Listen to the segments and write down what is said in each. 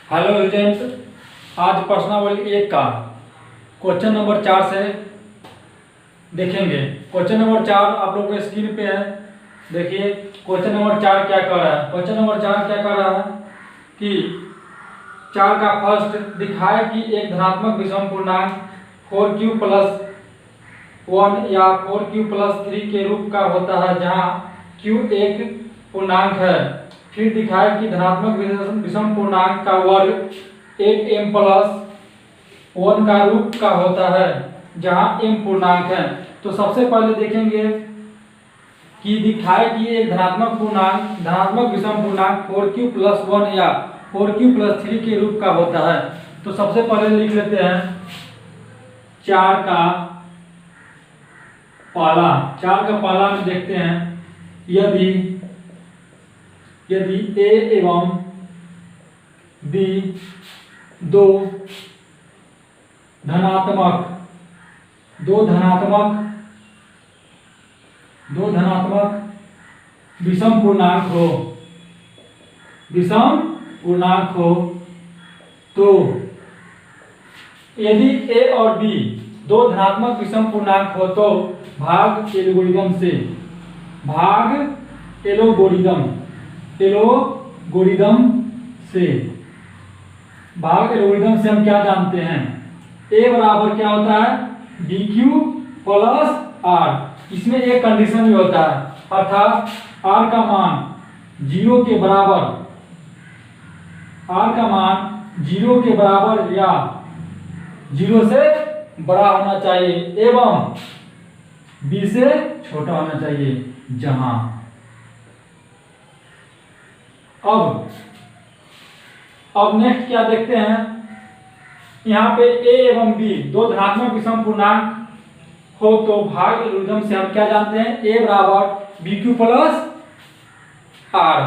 Hello student, आज प्रश्नावली 1 का क्वेश्चन नंबर 4 से देखेंगे। क्वेश्चन नंबर 4 आप लोगों के स्क्रीन पे है। देखिए क्वेश्चन नंबर 4 क्या कर रहा है। क्वेश्चन नंबर 4 क्या कर रहा है कि 4 का फर्स्ट दिखाए कि एक धनात्मक विषम पूर्णांक 4q प्लस 1 या 4q प्लस 3 के रूप का होता है, जहाँ q एक पूर्णांक है। फिर दिखाए कि धनात्मक विषम पूर्णांक का वर्ग 8m प्लस 1 का रूप का होता है, जहाँ m पूर्णांक है। तो सबसे पहले देखेंगे कि दिखाए कि एक धनात्मक विषम पूर्णांक 4q प्लस 1 या 4q प्लस 3 के रूप का होता है। तो सबसे पहले लिख लेते हैं 4 का पाला में देखते हैं, यदि a एवं b दो धनात्मक विषम पूर्णांक हो, तो यदि a और b दो धनात्मक विषम पूर्णांक हो तो भाग एलोगोरिदम से हम क्या जानते हैं, a बराबर क्या होता है dq प्लस r। इसमें एक कंडीशन भी होता है, अर्थात r का मान 0 के बराबर या 0 से बड़ा होना चाहिए एवं b से छोटा होना चाहिए। जहां अब नेक्स्ट क्या देखते हैं, यहाँ पे a एवं b दो धनात्मक विषम पूर्णांक हो तो भाग एलोगोरिथम से हम क्या जानते हैं, a बराबर bq प्लस r।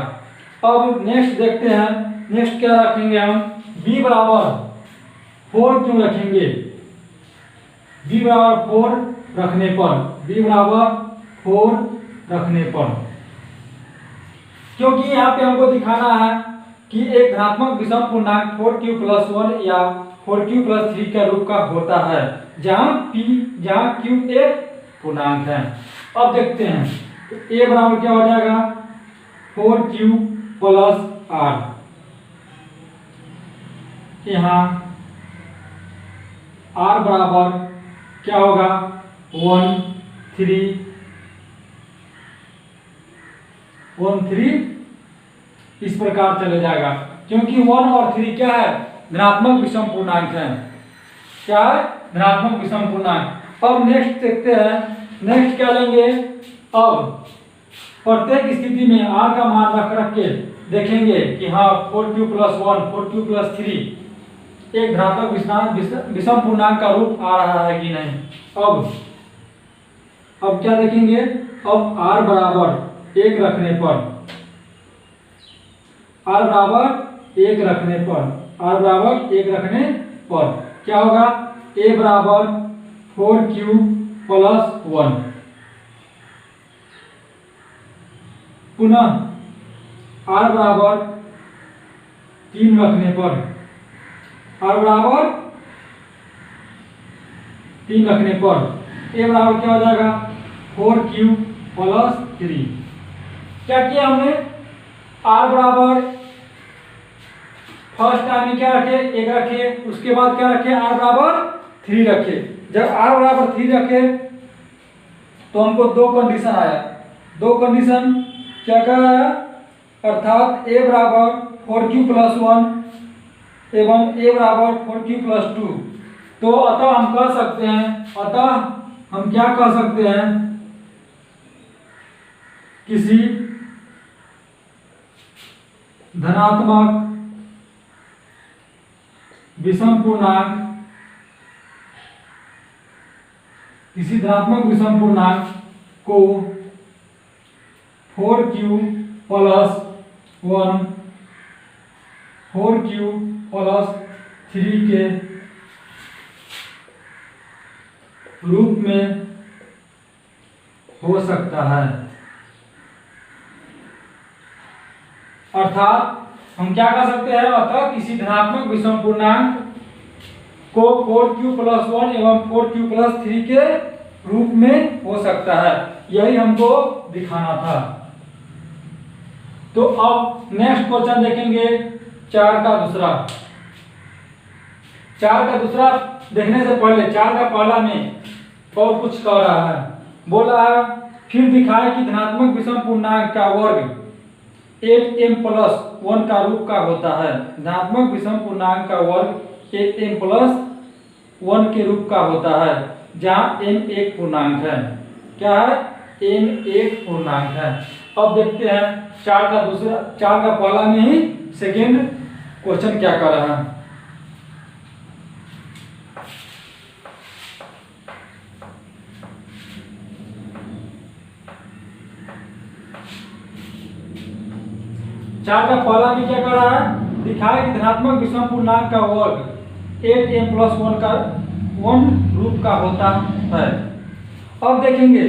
अब नेक्स्ट देखते हैं, नेक्स्ट क्या रखेंगे हम, b बराबर 4 क्यों रखेंगे, b बराबर 4 रखने पर क्योंकि यहाँ पे हमको दिखाना है कि एक धनात्मक विषम पूर्णांक 4q प्लस 1 या 4q प्लस 3 के रूप का होता है, जहाँ q एक पूर्णांक है। अब देखते हैं तो a बराबर क्या हो जाएगा 4q प्लस r, यहाँ r बराबर क्या होगा 1 3 इस प्रकार चले जाएगा, क्योंकि 1 और 3 क्या है, धनात्मक विषम पूर्णांक है। क्या है, धनात्मक विषम पूर्णांक। अब नेक्स्ट देखते हैं, नेक्स्ट क्या लेंगे, अब प्रत्येक स्थिति में r का मान रख के देखेंगे कि हाँ 4q प्लस 1 4q प्लस 3 एक धनात्मक विषम पूर्णांक का रूप आ रहा है कि नहीं। अब क्या देखेंगे, अब r बराबर 1 रखने पर क्या होगा, a बराबर 4q प्लस 1, पुनः r बराबर 3 रखने पर a बराबर क्या हो जाएगा 4q प्लस 3। क्या किया हमने, r बराबर फर्स्ट टाइम में क्या रखे 1 रखे, उसके बाद क्या रखे r बराबर 3 रखे। जब r बराबर 3 रखे तो हमको दो कंडीशन क्या आया, अर्थात a बराबर 4q प्लस 1 एवं a बराबर 4q प्लस 2। तो अतः हम क्या कह सकते हैं, किसी धनात्मक विषम पूर्णांक को 4q प्लस 1 4q प्लस 3 के रूप में हो सकता है। अर्थात हम क्या कर सकते हैं, अतः किसी धनात्मक विषम पूर्णांक को 4q+1 एवं 4q+3 के रूप में हो सकता है, यही हमको दिखाना था। तो अब नेक्स्ट क्वेश्चन देखेंगे 4 का दूसरा। 4 का दूसरा देखने से पहले 4 का पहला में और कुछ कह रहा है, बोल रहा है फिर दिखाए कि धनात्मक विषम पूर्णांक का वर्ग 8m+1 का रूप का होता है। धनात्मक विषम पूर्णांक का वर्ग 8m+1 के रूप का होता है, जहाँ m एक पूर्णांक है। क्या है, m एक पूर्णांक है। अब देखते हैं 4 का पहला में ही सेकेंड क्वेश्चन क्या कर रहा है। चार का पहला में क्या कर रहा है, दिखाए कि धनात्मक विषम पूर्णांक का वर्ग 8m+1 का 1 रूप का होता है। अब देखेंगे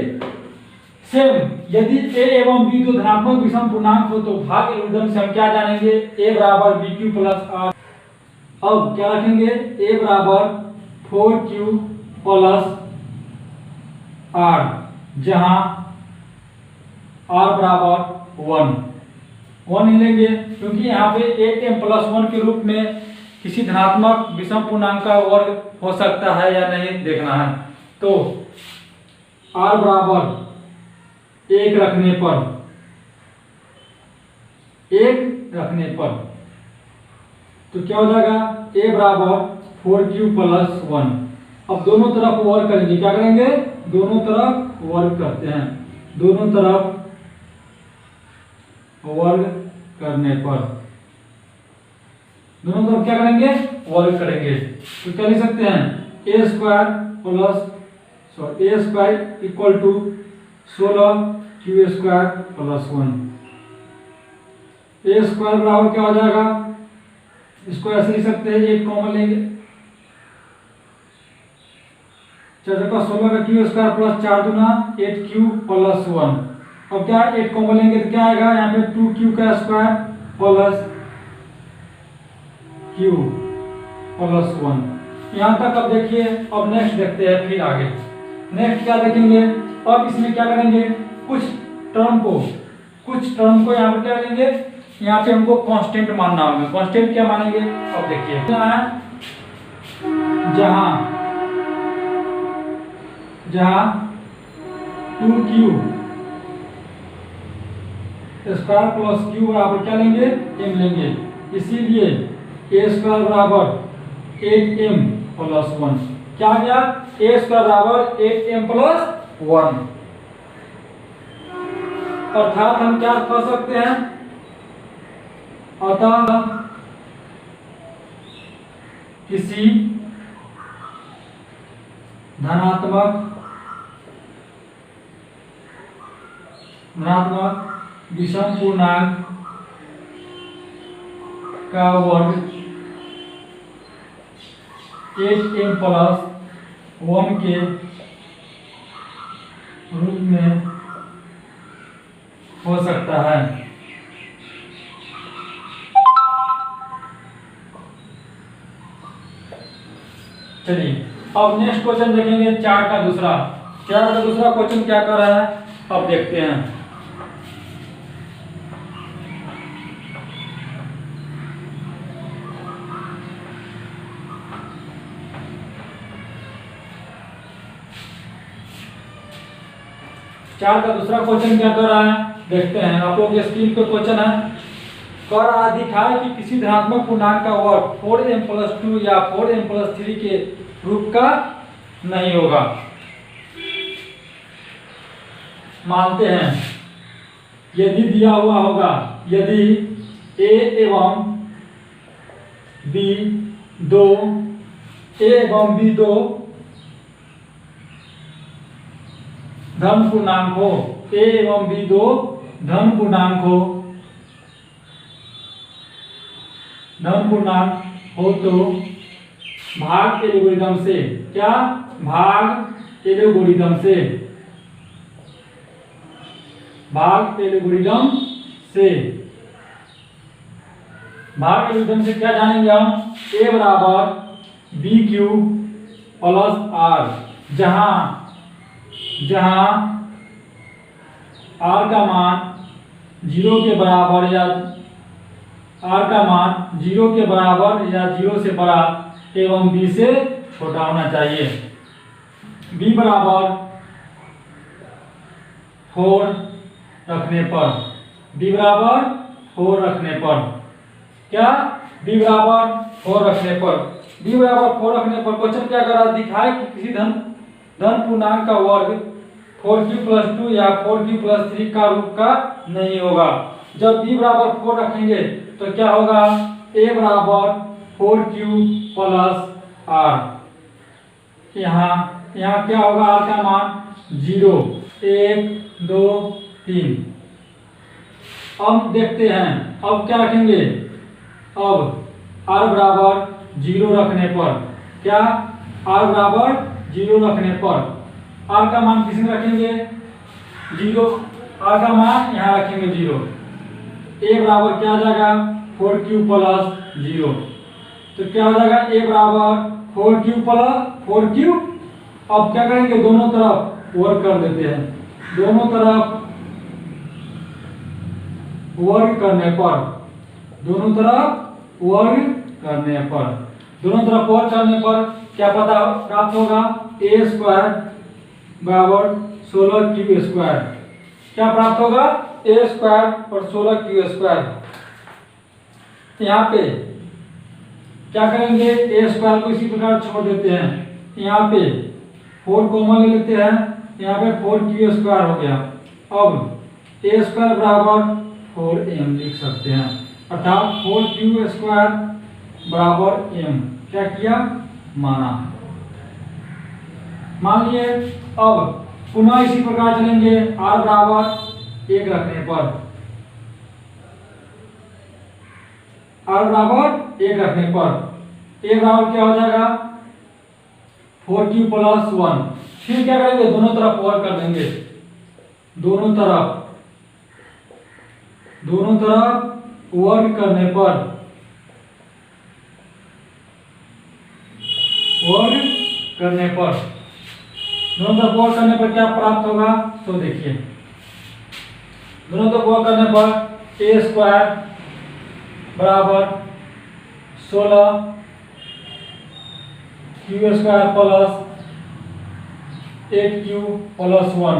सेम, यदि a एवं b तो धनात्मक विषम पूर्णांक हो तो भाग एल्गोरिथम से हम क्या जानेंगे, a बराबर bq प्लस r। अब क्या रखेंगे, a बराबर 4q प्लस r, जहां r बराबर 1 ही लेंगे, क्योंकि यहाँ पे 8m+1 के रूप में किसी धनात्मक विषम पूर्णांक का वर्ग हो सकता है या नहीं देखना है। तो r बराबर 1 रखने पर तो क्या हो जाएगा, a बराबर 4q+1। अब दोनों तरफ वर्ग करेंगे, क्या करेंगे, दोनों तरफ वर्ग करते हैं। दोनों तरफ वर्ग करने पर दोनों तरफ क्या करेंगे, वर्ग करेंगे। तो क्या लिख सकते हैं, a² equal to 16q² plus 1। a² बराबर क्या हो जाएगा, इसको ऐसे लिख सकते हैं, 8 कॉमन लेंगे, 4 का 16 का q² प्लस 4 दूना 8q प्लस 1। अब क्या 8 कॉमन लेंगे तो क्या आएगा, यहाँ पे 2q² प्लस q प्लस 1। यहाँ तक अब देखिए। अब नेक्स्ट देखते हैं, फिर आगे नेक्स्ट क्या देखेंगे। अब इसमें क्या करेंगे, कुछ टर्म को यहाँ पे क्या लेंगे, यहाँ पे हमको कांस्टेंट मानना होगा। कांस्टेंट क्या मानेंगे, अब देखिए जहाँ 2q² प्लस q बराबर क्या लेंगे, m लेंगे, इसीलिए a² बराबर 8m प्लस 1। क्या आ गया, a² बराबर 8m प्लस 1। अर्थात हम क्या कर सकते हैं, अतः किसी धनात्मक विषम पूर्णांक का वर्ग 8m प्लस 1 के रूप में हो सकता है। चलिए अब नेक्स्ट क्वेश्चन देखेंगे 4 का दूसरा। 4 का दूसरा क्वेश्चन क्या कर रहा है, अब देखते हैं। चार का दूसरा क्वेश्चन क्या कर रहा है, देखते हैं। आप लोग के स्क्रीन पे क्वेश्चन है, कर रहा दिखाए कि किसी धनात्मक पूर्णांक का वर्ग 4m+2 या 4m+3 के रूप का नहीं होगा। मानते हैं यदि दिया हुआ होगा, यदि a एवं b दो धन पूर्णांक हो, a एवं b दो धन पूर्णांक हो तो भाग एल्गोरिथम से, क्या भाग एल्गोरिथम से भाग के विधि से क्या जानेंगे हम, ए बराबर बी क्यू प्लस आर, जहां आर का मान 0 के बराबर या आर का मान 0 के बराबर या 0 से बड़ा एवं बी से छोटा होना चाहिए। बी बराबर 4 रखने पर, बी बराबर 4 रखने पर क्या, बी बराबर 4 रखने पर, बी बराबर 4 रखने पर क्वेश्चन क्या कर रहा है, दिखाए कि किसी धन पूर्णांक का वर्ग 4q + 2 या 4q + 3 का रूप का नहीं होगा। जब b बराबर 4 रखेंगे तो क्या होगा, a बराबर 4q + r, यहाँ क्या होगा, r का मान 0 1 2 3। अब देखते हैं, अब क्या रखेंगे, अब r बराबर 0 रखने पर क्या, r बराबर 0 रखने पर r का मान किस में रखेंगे, 0, r का मान यहाँ रखेंगे 0, a बराबर क्या आ जाएगा 4q + 0, तो क्या हो जाएगा a बराबर 4q। अब क्या करेंगे, दोनों तरफ वर्ग कर देते हैं, दोनों तरफ वर्ग करने पर, दोनों तरफ वर्ग करने पर क्या पता प्राप्त होगा, a² बराबर 16q², क्या प्राप्त होगा, a² और 16q²। यहाँ पे क्या करेंगे, a² को इसी प्रकार छोड़ देते हैं, यहाँ पे 4 कॉमन ले लेते हैं, यहाँ पे 4q² हो गया। अब a² बराबर 4m लिख सकते हैं, अर्थात 4q² बराबर m क्या किया, माना। मान लिए, अब पुनः इसी प्रकार चलेंगे, r बराबर 1 रखने पर, r बराबर 1 रखने पर a बराबर क्या हो जाएगा 4q + 1। फिर क्या करेंगे, दोनों तरफ वर्ग कर देंगे, दोनों तरफ वर्ग करने पर, दोनों तरफ वर्ग करने पर क्या प्राप्त होगा, तो देखिए, दोनों तरफ वर्ग करने पर a² बराबर 16q² + 8q + 1,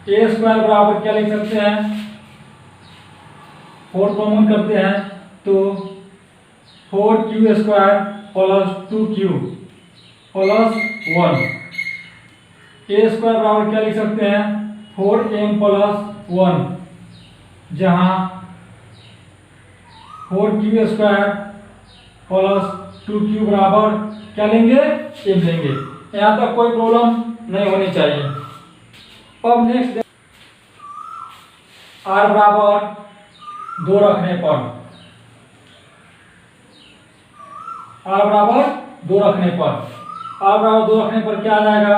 a² बराबर क्या लिख सकते हैं, 4 कॉमन करते हैं तो 4q² + 2q + 1, a² बराबर क्या लिख सकते हैं, 4m + 1, जहां 4q² + 2q बराबर क्या लेंगे, m लेंगे। यहाँ तक कोई प्रॉब्लम नहीं होनी चाहिए। अब नेक्स्ट, r बराबर 2 रखने पर, r बराबर 2 रखने पर क्या आ जाएगा,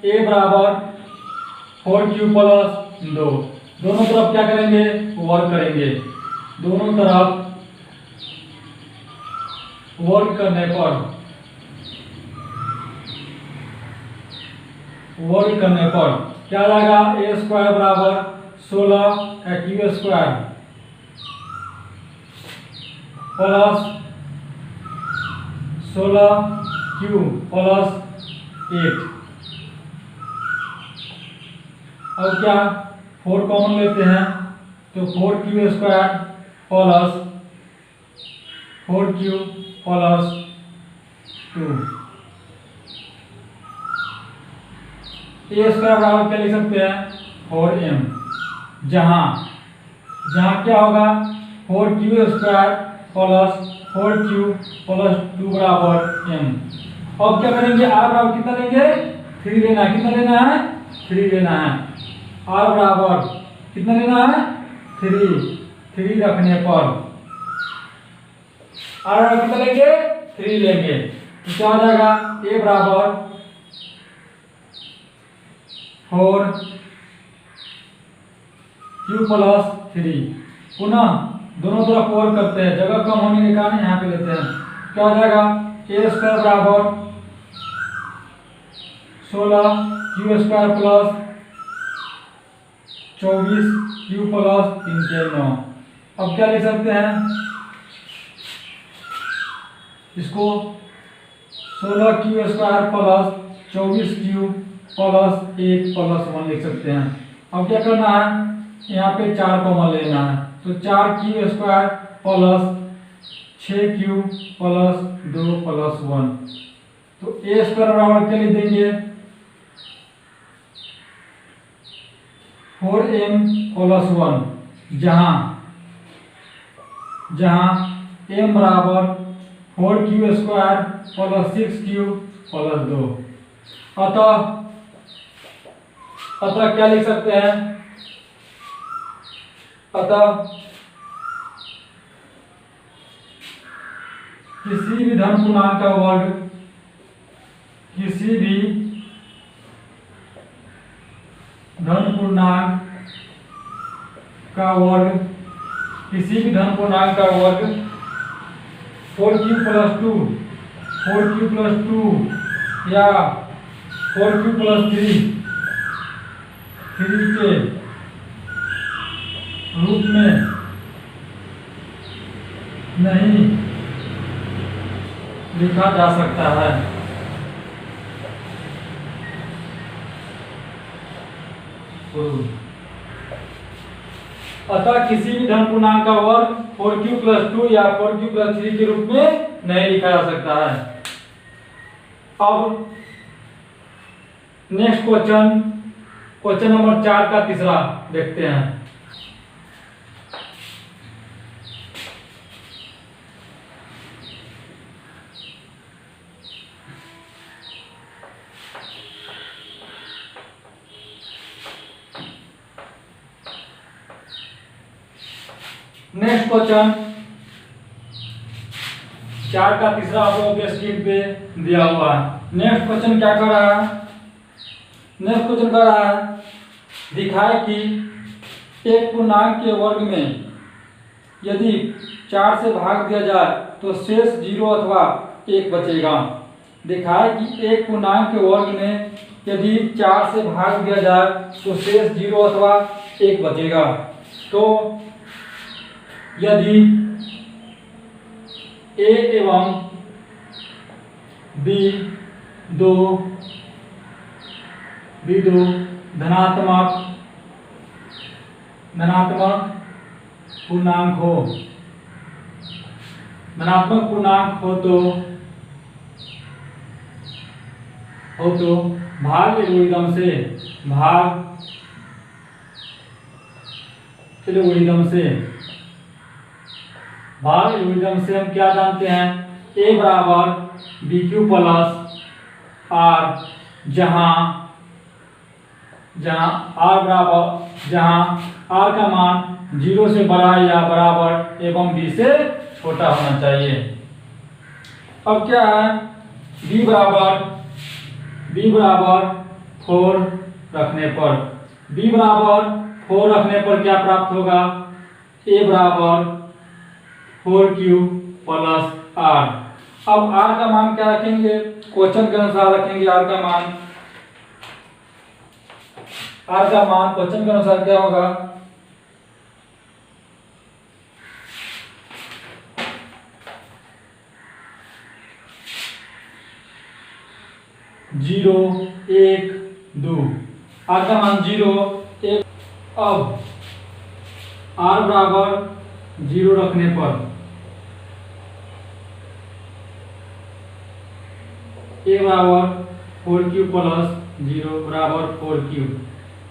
a बराबर 4q + 2, दोनों तरफ क्या करेंगे, वर्ग करेंगे, दोनों तरफ वर्ग करने पर क्या आ जाएगा, a² बराबर 16q² + 16q + 8। अब क्या 4 कॉमन लेते हैं तो 4q² + 4q + 2, a² बराबर क्या लिख सकते हैं, 4m, जहां क्या होगा 4q² + 4q + 2 बराबर m। अब क्या करेंगे, r बराबर कितना लेंगे, 3 लेना है, कितना लेना है, 3 लेना है, r बराबर कितना लेना है, 3 रखने पर r बराबर कितना लेंगे, 3 लेंगे, तो क्या हो जाएगा, a बराबर 4q + 3, पुनः दोनों तरफ ओवर करते हैं, जगह कम होने के कारण यहाँ पे लेते हैं। क्या हो जाएगा, ए स्क्वायर बराबर 16 Q square plus 24 Q plus 3 के 9। अब क्या लिख सकते हैं इसको, 16 Q square plus 24 Q plus 1 plus 1 लिख सकते हैं। अब क्या करना है, यहाँ पे 4 कॉमन लेना है, तो 4 Q square plus 6 Q plus 2 plus 1। तो ए स्क्वायर बराबर क्या लिख देंगे, 4m प्लस 1, जहाँ m बराबर 4 Q square plus 6 Q plus 2। अतः क्या लिख सकते हैं, अतः किसी भी धन पूर्णांक का वर्ग, किसी भी धन पूर्णांक का वर्ग, किसी भी धन पूर्णांक का वर्ग 4q प्लस 2, 4q प्लस 2 या 4q प्लस 3 के रूप में नहीं लिखा जा सकता है। अतः किसी भी धन पूर्णांक का वर्ग 4q प्लस 2 या 4q प्लस 3 के रूप में नहीं लिखा जा सकता है। अब नेक्स्ट क्वेश्चन नंबर 4 का तीसरा देखते हैं। नेक्स्ट क्वेश्चन 4 का तीसरा आप लोगों के स्क्रीन पे दिया हुआ है। नेक्स्ट क्वेश्चन क्या कर रहा है, नेक्स्ट क्वेश्चन कर रहा है, दिखाए कि एक पूर्णांक के वर्ग में यदि 4 से भाग दिया जाए तो शेष 0 अथवा 1 बचेगा। दिखाए कि एक पूर्णांक के वर्ग में यदि 4 से भाग दिया जाए तो शेष 0 अथवा 1 बचेगा। तो यदि a एवं b दो धनात्मक पूर्णांक हो तो भाग एल्गोरिथम से हम क्या जानते हैं, a बराबर bq प्लस r, जहां r का मान 0 से बड़ा या बराबर एवं b से छोटा होना चाहिए। अब क्या है, b बराबर 4 रखने पर क्या प्राप्त होगा, a बराबर 4q प्लस r। अब r का मान क्या रखेंगे, क्वेश्चन के अनुसार रखेंगे। r का मान क्वेश्चन के अनुसार क्या होगा, जीरो 1 2, r का मान 0 1। अब r बराबर 0 रखने पर a बराबर 4q प्लस 0 बराबर 4q।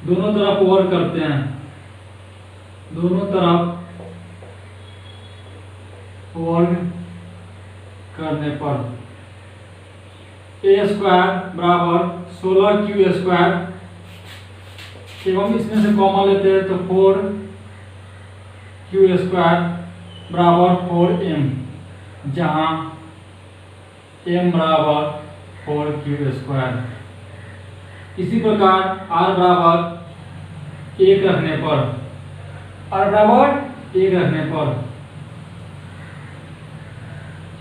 दोनों तरफ ओवर करते हैं, दोनों तरफ ओवर करने पर a स्क्वायर बराबर 16q स्क्वायर एवं इसमें से कॉमन लेते हैं तो 4q स्क्वायर बराबर 4m, जहां m बराबर 4q स्क्वायर। इसी प्रकार r बराबर 1 रखने पर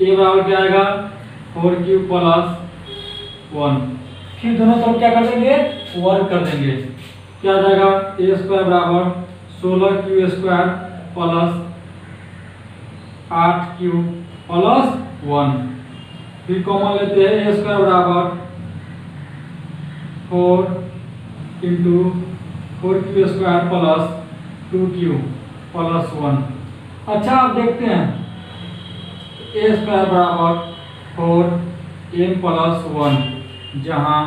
ए बराबर क्या आएगा 4q प्लस 1। फिर दोनों तरफ क्या कर देंगे, वर्ग कर देंगे। क्या आ जाएगा ए स्क्वायर बराबर 16q square plus 8q plus 1। फिर कॉमन लेते हैं, ए स्क्वायर बराबर 4 into 4q square plus 2q plus 1। अच्छा आप देखते हैं ए स्क्वायर बराबर 4m प्लस 1, जहाँ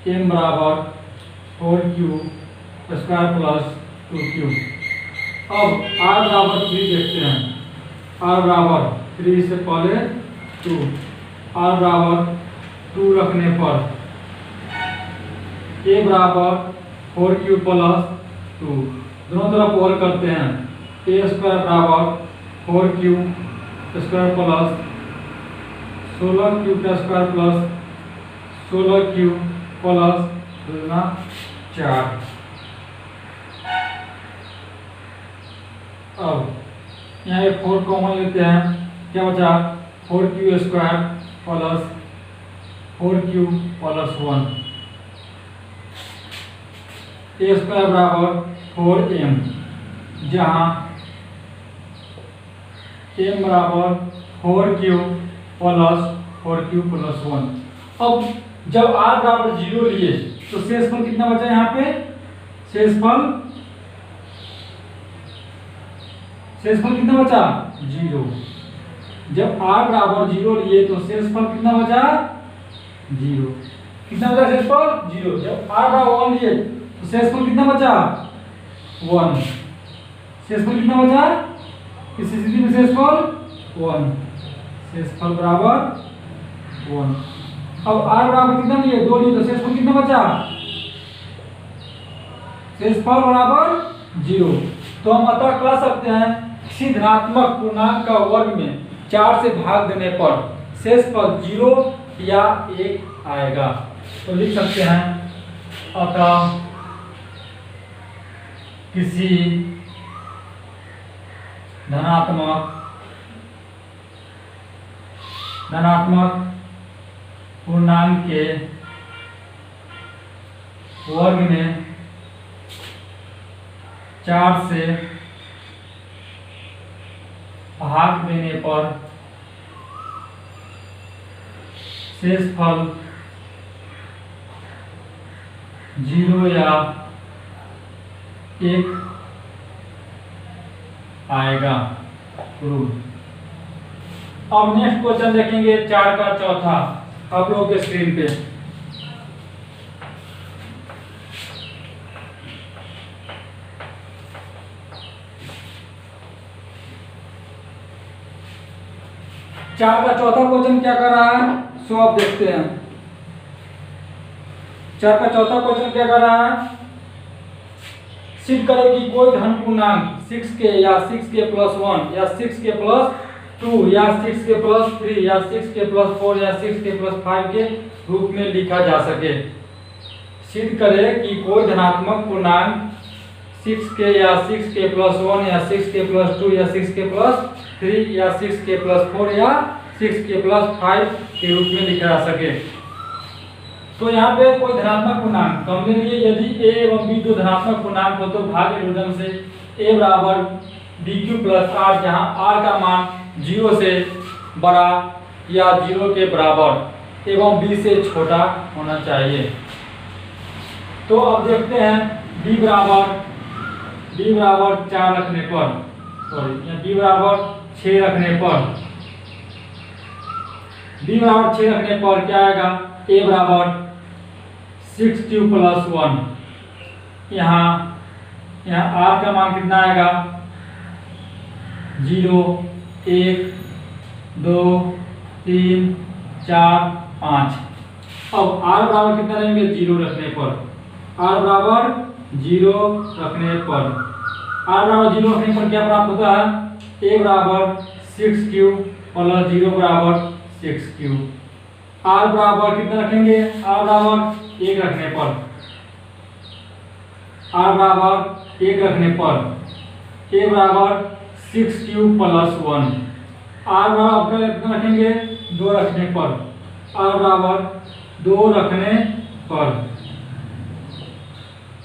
m बराबर 4q स्क्वायर प्लस 2q। अब r बराबर 3 देखते हैं, r बराबर 3 से पहले 2, r बराबर 2 रखने पर a बराबर 4q प्लस 2, दोनों तरफ वर्ग करते हैं। ए स्क्वायर बराबर 4q स्क्वायर प्लस 16q का स्क्वायर प्लस 16q प्लस 4। अब यहाँ एक 4 कॉमन लेते हैं, क्या बचा 4q square plus 4q plus 1। ए स्क्वायर बराबर 4m, जहाँ m बराबर 4q प्लस 4q प्लस 1। अब जब r बराबर 0 लिए तो शेषफल कितना बचा यहाँ पे, शेषफल कितना बचा 0। जब r बराबर 0 लिए तो शेषफल कितना बचा 0। कितना बचा शेषफल 0। जब r बराबर 1 लिए तो शेषफल कितना बचा 1। शेषफल कितना बचा, इस स्थिति में शेषफल 1, शेषफल बराबर 1। अब r बराबर कितना लिए 2 लिए तो शेषफल कितना बचा, शेषफल बराबर 0। तो हम अतः कह सकते हैं किसी धनात्मक पूर्णांक का वर्ग में 4 से भाग देने पर शेषफल 0 या 1 आएगा। तो लिख सकते हैं अतः किसी धनात्मक पूर्णांक के वर्ग में 4 से भाग देने पर शेषफल 0 या 1 आएगा। अब नेक्स्ट क्वेश्चन देखेंगे 4 का चौथा आप लोगों के स्क्रीन पे। चार का चौथा क्वेश्चन क्या कर रहा है, सो आप देखते हैं। 4 का चौथा क्वेश्चन क्या कर रहा है, सिद्ध करें कि कोई धन पूर्णांक 6k या 6k प्लस 1 या 6k प्लस 2 या 6k प्लस 3 या 6k प्लस 4 या 6k प्लस 5 के रूप में लिखा जा सके। सिद्ध करें कि कोई धनात्मक पूर्णांक 6k या 6k प्लस 1 या 6k प्लस 2 या 6k प्लस 3 या 6k प्लस 4 या 6k प्लस 5 के रूप में लिखा जा सके। तो यहाँ पे कोई धनात्मक पूर्णांक तो हमने लिए यदि a एवं b दो धनात्मक पूर्णांक हो तो भाग विलोपन से a बराबर dq प्लस r, जहाँ r का मान 0 से बड़ा या 0 के बराबर एवं b से छोटा होना चाहिए। तो अब देखते हैं b बराबर 4 रखने पर, सॉरी यहाँ b बराबर 6 रखने पर, b बराबर 6 रखने पर क्या आएगा, a बराबर 6q प्लस 1। यहाँ r का मान कितना आएगा 0 1 2 3 4 5। अब r बराबर कितना लेंगे 0 रखने पर, r बराबर 0 रखने पर, r बराबर 0 रखने पर क्या प्राप्त होता है, a बराबर 6q प्लस 0 बराबर 6q। r बराबर कितना रखेंगे, r बराबर 1 रखने पर, r बराबर 1 रखने पर a बराबर 6q प्लस 1, आर बराबर कितना रखेंगे 2 रखने पर, आर बराबर 2 रखने पर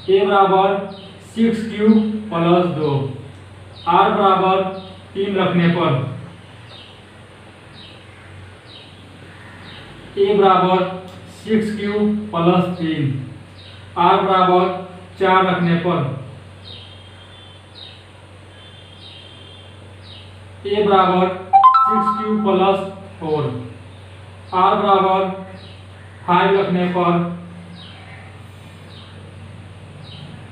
ए बराबर 6 प्लस 2, आर बराबर 3 रखने पर ए बराबर 6 प्लस 3, आर बराबर 4 रखने पर ए बराबर 6 प्लस 4, आर बराबर 5 रखने पर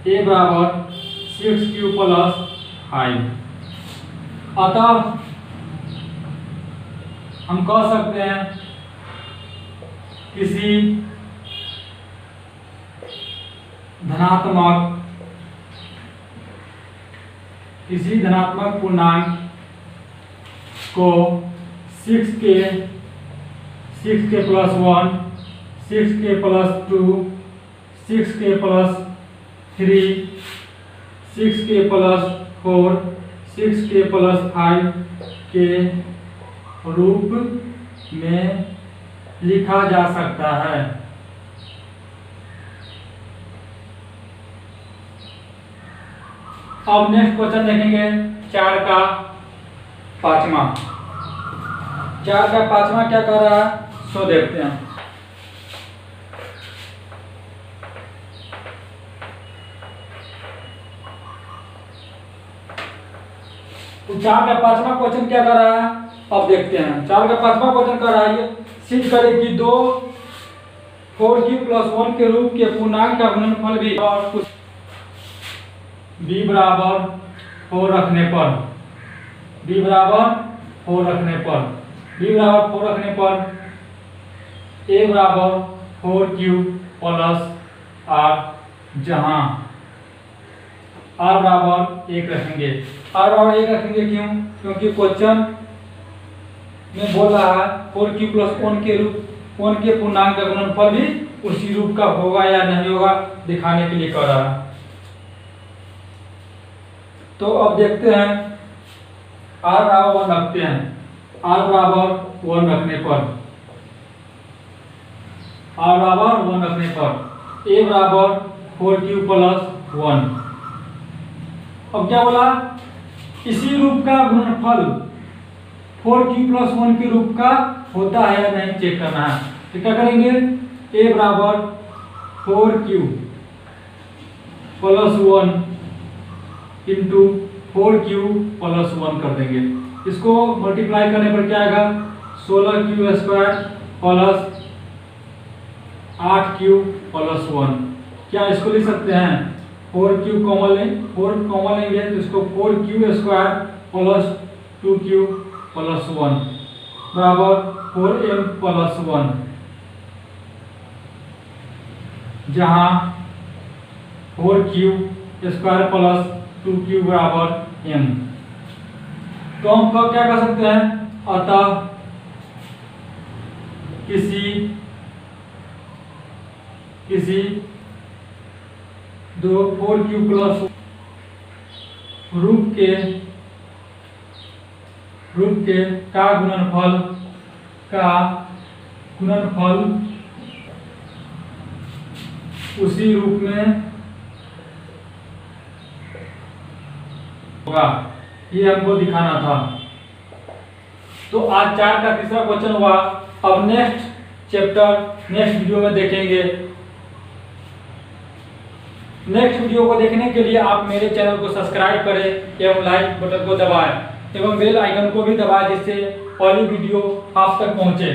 ए बराबर 6 प्लस 5। अतः हम कह सकते हैं किसी धनात्मक पूर्णांक को 6k plus 1, 6k plus 2, 6k plus 3, 6k plus 4, 6k plus 5 के रूप में लिखा जा सकता है। अब नेक्स्ट क्वेश्चन देखेंगे 4 का 5वां। 4 का 5वां क्या कर रहा है सो देखते हैं। तो 4 का 5वां क्वेश्चन क्या कर रहा है अब देखते हैं। 4 का 5वां क्वेश्चन कर रहा है सिद्ध करें कि 2 4q प्लस 1 के रूप के पूर्णांक का गुणनफल भी और कुछ b बराबर 4 रखने पर, b बराबर 4 रखने पर, b बराबर 4 रखने पर a बराबर 4q प्लस r, जहां r बराबर 1 रखेंगे। r बराबर 1 रखेंगे क्यों? क्योंकि क्वेश्चन में बोल रहा है 4q प्लस 1 के रूप 1 के पूर्णांक का गुणनफल भी उसी रूप का होगा या नहीं होगा दिखाने के लिए कर रहा है। तो अब देखते हैं r बराबर 1 रखते हैं, r बराबर 1 रखने पर, r बराबर 1 रखने पर a बराबर 4q प्लस 1। अब क्या बोला इसी रूप का गुणनफल 4q प्लस 1 के रूप का होता है या नहीं चेक करना है। तो क्या करेंगे a बराबर 4q plus 1 into 4q plus 1 कर देंगे। इसको मल्टीप्लाई करने पर क्या आएगा 16q square plus 8q plus 1। क्या इसको लिख सकते हैं 4q कॉमन लेंगे तो इसको 4q square plus 2q plus 1 बराबर 4m प्लस 1, जहां 4q स्क्वायर प्लस 2q बराबर m। तो हम क्या कर सकते हैं अतः किसी 4q प्लस रूप के का गुणनफल उसी रूप में होगा, ये हमको दिखाना था। तो आज 4 का तीसरा क्वेश्चन हुआ। अब नेक्स्ट चैप्टर नेक्स्ट वीडियो में देखेंगे। नेक्स्ट वीडियो को देखने के लिए आप मेरे चैनल को सब्सक्राइब करें एवं लाइक बटन को दबाएं एवं बेल आइकन को भी दबाएं जिससे पहली वीडियो आप तक पहुंचे।